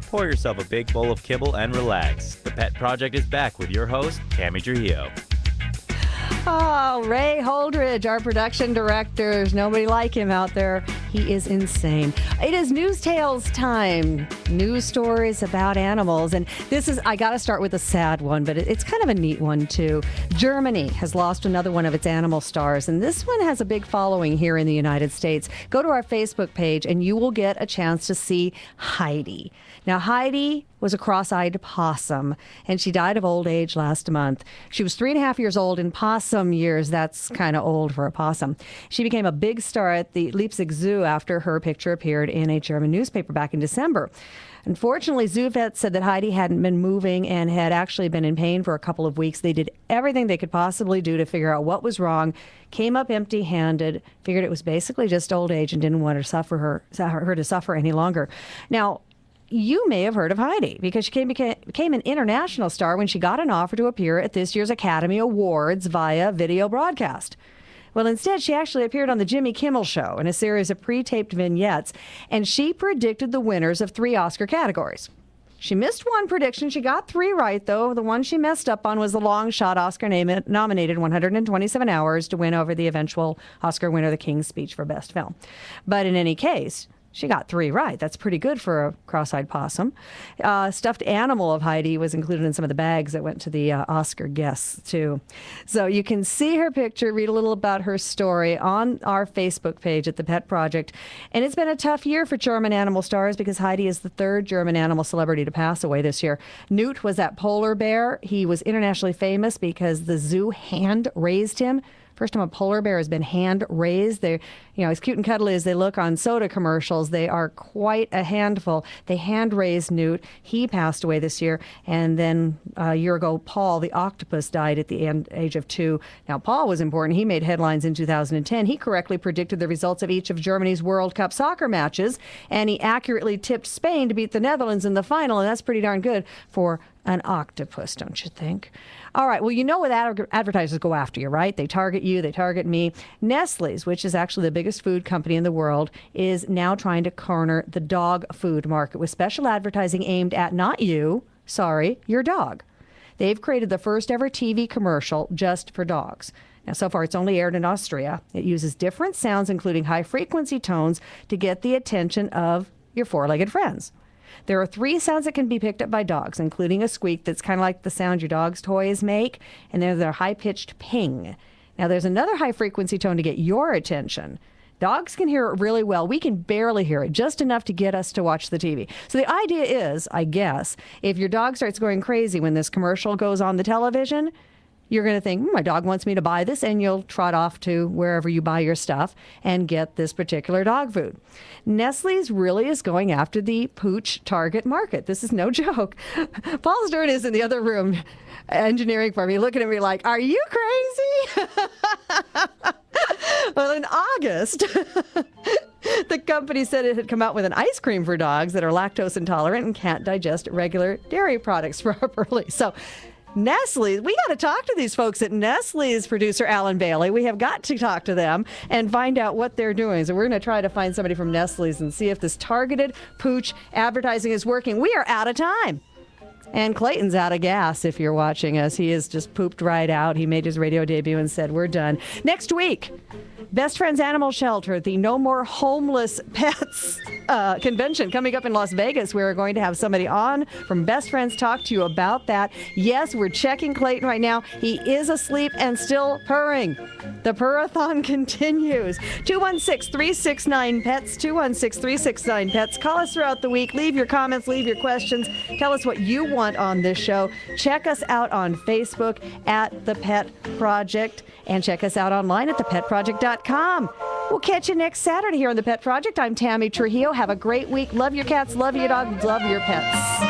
Pour yourself a big bowl of kibble and relax. The Pet Project is back with your host, Tammy Trujillo. Oh, Ray Holdridge, our production director. There's nobody like him out there. He is insane. It is News Tales time. News stories about animals. And I got to start with a sad one, but it's kind of a neat one, too. Germany has lost another one of its animal stars, and this one has a big following here in the United States. Go to our Facebook page, and you will get a chance to see Heidi. Now, Heidi was a cross-eyed possum, and she died of old age last month. She was 3.5 years old. In possum years, that's kind of old for a possum. She became a big star at the Leipzig Zoo after her picture appeared in a German newspaper back in December. Unfortunately, zoo vets said that Heidi hadn't been moving and had actually been in pain for a couple of weeks. They did everything they could possibly do to figure out what was wrong, came up empty-handed, figured it was basically just old age and didn't want her to suffer any longer. Now, you may have heard of Heidi because she became an international star when she got an offer to appear at this year's Academy Awards via video broadcast. Well, instead, she actually appeared on the Jimmy Kimmel Show in a series of pre-taped vignettes, and she predicted the winners of 3 Oscar categories. She missed one prediction. She got 3 right, though. The one she messed up on was the long-shot Oscar-nominated 127 Hours to win over the eventual Oscar winner, The King's Speech for Best Film. But in any case, she got 3 right. That's pretty good for a cross-eyed possum. Stuffed animal of Heidi was included in some of the bags that went to the Oscar guests, too. So you can see her picture, read a little about her story on our Facebook page at The Pet Project. And it's been a tough year for German animal stars because Heidi is the 3rd German animal celebrity to pass away this year. Newt was that polar bear. He was internationally famous because the zoo hand-raised him. First time a polar bear has been hand-raised. They're, as cute and cuddly as they look on soda commercials, they are quite a handful. They hand-raised Newt. He passed away this year. And then a year ago, Paul, the octopus, died at the age of 2. Now, Paul was important. He made headlines in 2010. He correctly predicted the results of each of Germany's World Cup soccer matches, and he accurately tipped Spain to beat the Netherlands in the final, and that's pretty darn good for an octopus, don't you think? All right, well, you know what advertisers go after you, right? They target you, they target me. Nestle's, which is actually the biggest food company in the world, is now trying to corner the dog food market with special advertising aimed at not you, your dog. They've created the first ever TV commercial just for dogs. Now, so far, it's only aired in Austria. It uses different sounds, including high-frequency tones, to get the attention of your 4-legged friends. There are 3 sounds that can be picked up by dogs, including a squeak that's kind of like the sound your dog's toys make, and there's a high-pitched ping. Now, there's another high-frequency tone to get your attention. Dogs can hear it really well. We can barely hear it, just enough to get us to watch the TV. So the idea is, I guess, if your dog starts going crazy when this commercial goes on the television, you're going to think, my dog wants me to buy this, and you'll trot off to wherever you buy your stuff and get this particular dog food. Nestle's really is going after the pooch target market. This is no joke. Paul Stern is in the other room engineering for me, looking at me like, are you crazy? Well, in August, the company said it had come out with an ice cream for dogs that are lactose intolerant and can't digest regular dairy products properly. So Nestle, we got to talk to these folks at Nestle's producer, Alan Bailey. We have got to talk to them and find out what they're doing. So we're going to try to find somebody from Nestle's and see if this targeted pooch advertising is working. We are out of time. And Clayton's out of gas if you're watching us. He has just pooped right out. He made his radio debut and said, we're done. Next week, Best Friends Animal Shelter, the No More Homeless Pets convention coming up in Las Vegas. We're going to have somebody on from Best Friends talk to you about that. Yes, we're checking Clayton right now. He is asleep and still purring. The purrathon continues. 216-369-PETS, 216-369-PETS. Call us throughout the week. Leave your comments, leave your questions. Tell us what you want on this show. Check us out on Facebook at The Pet Project, and check us out online at thepetproject.com. We'll catch you next Saturday here on The Pet Project. I'm Tammy Trujillo. Have a great week. Love your cats, love your dogs, love your pets.